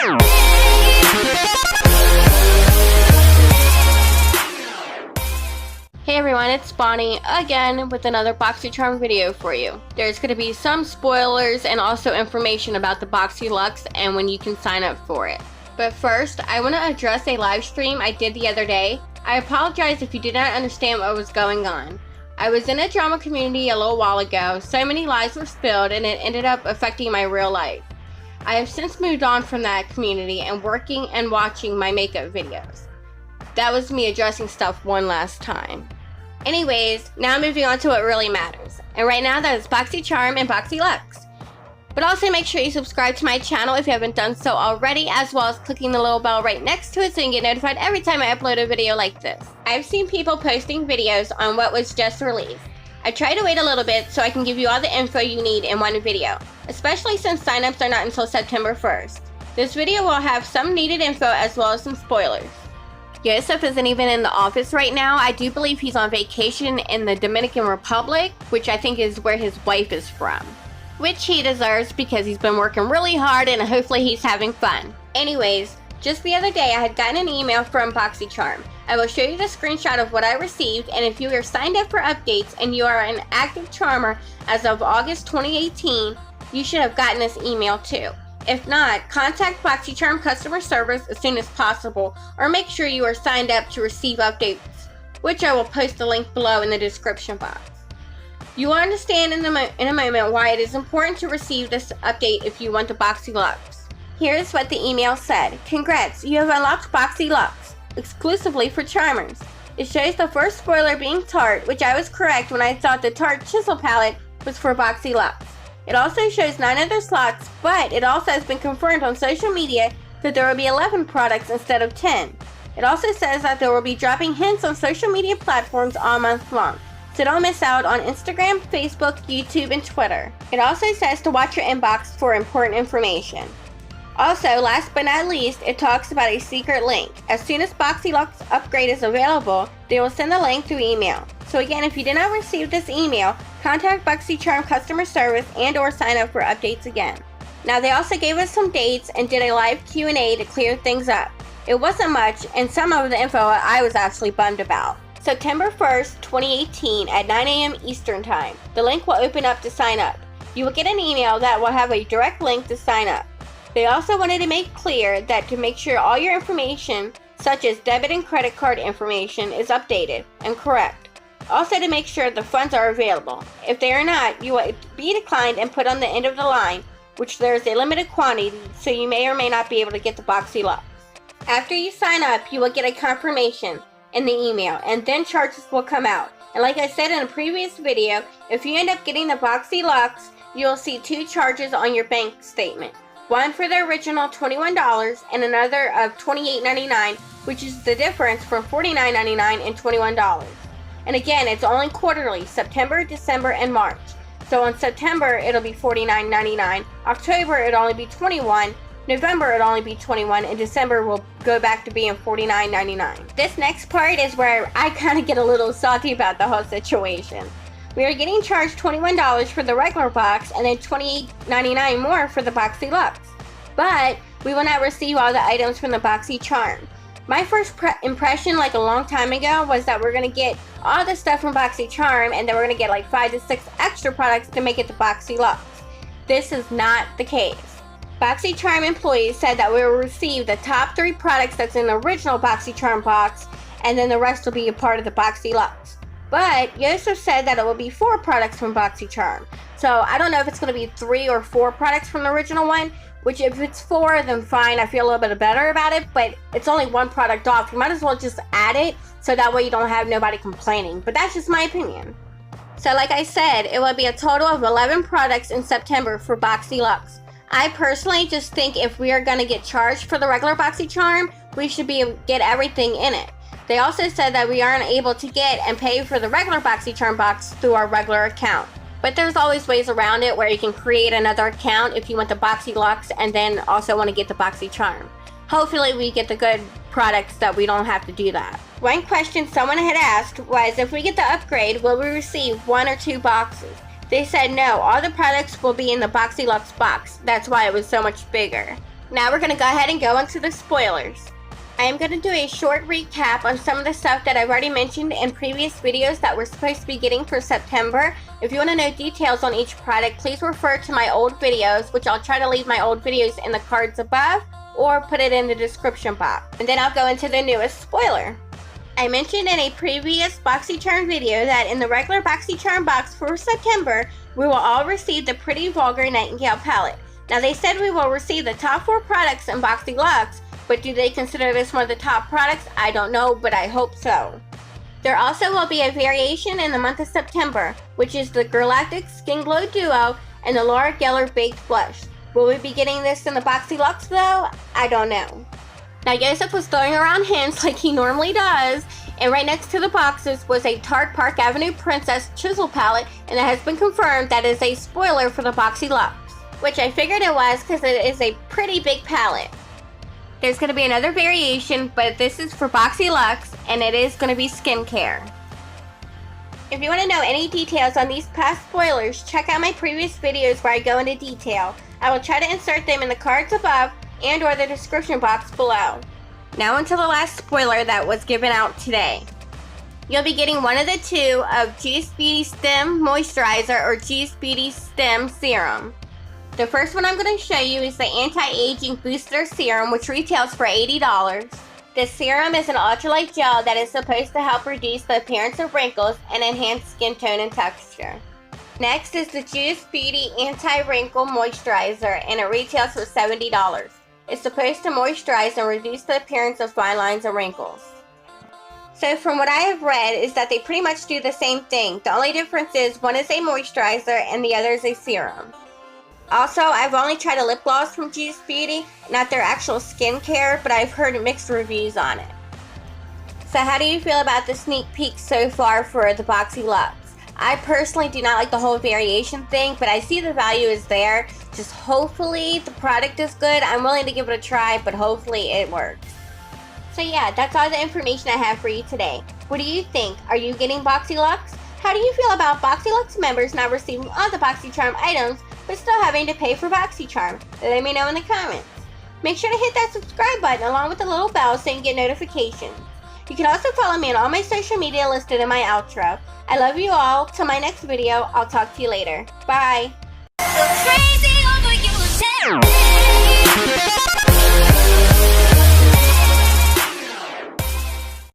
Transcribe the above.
Hey everyone, it's Bonnie again with another BOXYCHARM video for you. There's going to be some spoilers and also information about the Boxyluxe and when you can sign up for it. But first, I want to address a live stream I did the other day. I apologize if you did not understand what was going on. I was in a drama community a little while ago, so many lies were spilled and it ended up affecting my real life. I have since moved on from that community and working and watching my makeup videos. That was me addressing stuff one last time. Anyways, now moving on to what really matters. And right now that is BOXYCHARM and Boxyluxe. But also make sure you subscribe to my channel if you haven't done so already, as well as clicking the little bell right next to it so you can get notified every time I upload a video like this. I've seen people posting videos on what was just released. I try to wait a little bit so I can give you all the info you need in one video, especially since signups are not until September 1st. This video will have some needed info as well as some spoilers. Joseph isn't even in the office right now. I do believe he's on vacation in the Dominican Republic, which I think is where his wife is from. Which he deserves because he's been working really hard and hopefully he's having fun. Anyways, just the other day I had gotten an email from BOXYCHARM. I will show you the screenshot of what I received, and if you are signed up for updates and you are an active charmer as of August 2018, you should have gotten this email too. If not, contact BOXYCHARM customer service as soon as possible, or make sure you are signed up to receive updates, which I will post the link below in the description box. You will understand in a moment why it is important to receive this update if you want the Boxyluxe. Here's what the email said. Congrats, you have unlocked Boxyluxe, exclusively for charmers. It shows the first spoiler being Tarte, which I was correct when I thought the Tarte Chisel palette was for Boxyluxe. It also shows 9 other slots, but it also has been confirmed on social media that there will be 11 products instead of 10. It also says that there will be dropping hints on social media platforms all month long, so don't miss out on Instagram, Facebook, YouTube, and Twitter. It also says to watch your inbox for important information. Also, last but not least, it talks about a secret link. As soon as Boxyluxe upgrade is available, they will send the link through email. So again, if you did not receive this email, contact BOXYCHARM customer service and or sign up for updates again. Now they also gave us some dates and did a live Q&A to clear things up. It wasn't much, and some of the info I was actually bummed about. September 1st, 2018 at 9 a.m. Eastern Time. The link will open up to sign up. You will get an email that will have a direct link to sign up. They also wanted to make clear that to make sure all your information, such as debit and credit card information, is updated and correct. Also to make sure the funds are available. If they are not, you will be declined and put on the end of the line, which there is a limited quantity, so you may or may not be able to get the Boxyluxe. After you sign up, you will get a confirmation in the email, and then charges will come out. And like I said in a previous video, if you end up getting the Boxyluxe, you will see 2 charges on your bank statement. One for the original $21 and another of $28.99, which is the difference from $49.99 and $21. And again, it's only quarterly, September, December, and March. So in September, it'll be $49.99, October, it'll only be $21, November, it'll only be $21, and December will go back to being $49.99. This next part is where I kind of get a little salty about the whole situation. We are getting charged $21 for the regular box and then $28.99 more for the Boxyluxe. But we will not receive all the items from the BOXYCHARM. My first impression, like a long time ago, was that we're going to get all the stuff from BOXYCHARM and then we're going to get like 5 to 6 extra products to make it the Boxyluxe. This is not the case. BOXYCHARM employees said that we will receive the top 3 products that's in the original BOXYCHARM box, and then the rest will be a part of the Boxyluxe. But Joseph said that it will be 4 products from BOXYCHARM. So I don't know if it's going to be 3 or 4 products from the original one, which if it's 4, then fine, I feel a little bit better about it, but it's only 1 product off. You might as well just add it, so that way you don't have nobody complaining. But that's just my opinion. So like I said, it will be a total of 11 products in September for Boxyluxe. I personally just think if we are going to get charged for the regular BOXYCHARM, we should get everything in it. They also said that we aren't able to get and pay for the regular BOXYCHARM box through our regular account. But there's always ways around it where you can create another account if you want the Boxyluxe and then also want to get the BOXYCHARM. Hopefully we get the good products that we don't have to do that. One question someone had asked was if we get the upgrade, will we receive 1 or 2 boxes? They said no, all the products will be in the Boxyluxe box. That's why it was so much bigger. Now we're going to go ahead and go into the spoilers. I am going to do a short recap on some of the stuff that I've already mentioned in previous videos that we're supposed to be getting for September. If you want to know details on each product, please refer to my old videos, which I'll try to leave my old videos in the cards above or put it in the description box. And then I'll go into the newest spoiler. I mentioned in a previous BOXYCHARM video that in the regular BOXYCHARM box for September, we will all receive the Pretty Vulgar Nightingale palette. Now they said we will receive the top 4 products in Boxyluxe, but do they consider this one of the top products? I don't know, but I hope so. There also will be a variation in the month of September, which is the Galactic Skin Glow Duo and the Laura Geller Baked Blush. Will we be getting this in the Boxyluxe though? I don't know. Now Joseph was throwing around hints like he normally does, and right next to the boxes was a Tarte Park Avenue Princess Chisel palette, and it has been confirmed that is a spoiler for the Boxyluxe, which I figured it was because it is a pretty big palette. There's going to be another variation, but this is for Boxyluxe, and it is going to be skincare. If you want to know any details on these past spoilers, check out my previous videos where I go into detail. I will try to insert them in the cards above and or the description box below. Now onto the last spoiler that was given out today. You'll be getting one of the two of Juice Beauty Stem Moisturizer or Juice Beauty Stem Serum. The first one I'm going to show you is the Anti-Aging Booster Serum, which retails for $80. This serum is an ultralight gel that is supposed to help reduce the appearance of wrinkles and enhance skin tone and texture. Next is the Juice Beauty Anti-Wrinkle Moisturizer, and it retails for $70. It's supposed to moisturize and reduce the appearance of fine lines and wrinkles. So from what I have read is that they pretty much do the same thing. The only difference is one is a moisturizer and the other is a serum. Also, I've only tried a lip gloss from Juice Beauty, not their actual skincare, but I've heard mixed reviews on it. So how do you feel about the sneak peek so far for the Boxyluxe? I personally do not like the whole variation thing, but I see the value is there. Just hopefully the product is good. I'm willing to give it a try, but hopefully it works. So yeah, that's all the information I have for you today. What do you think? Are you getting Boxyluxe? How do you feel about Boxyluxe members not receiving all the BOXYCHARM items, but still having to pay for BOXYCHARM? Let me know in the comments. Make sure to hit that subscribe button along with the little bell so you can get notifications. You can also follow me on all my social media listed in my outro. I love you all. Till my next video, I'll talk to you later. Bye.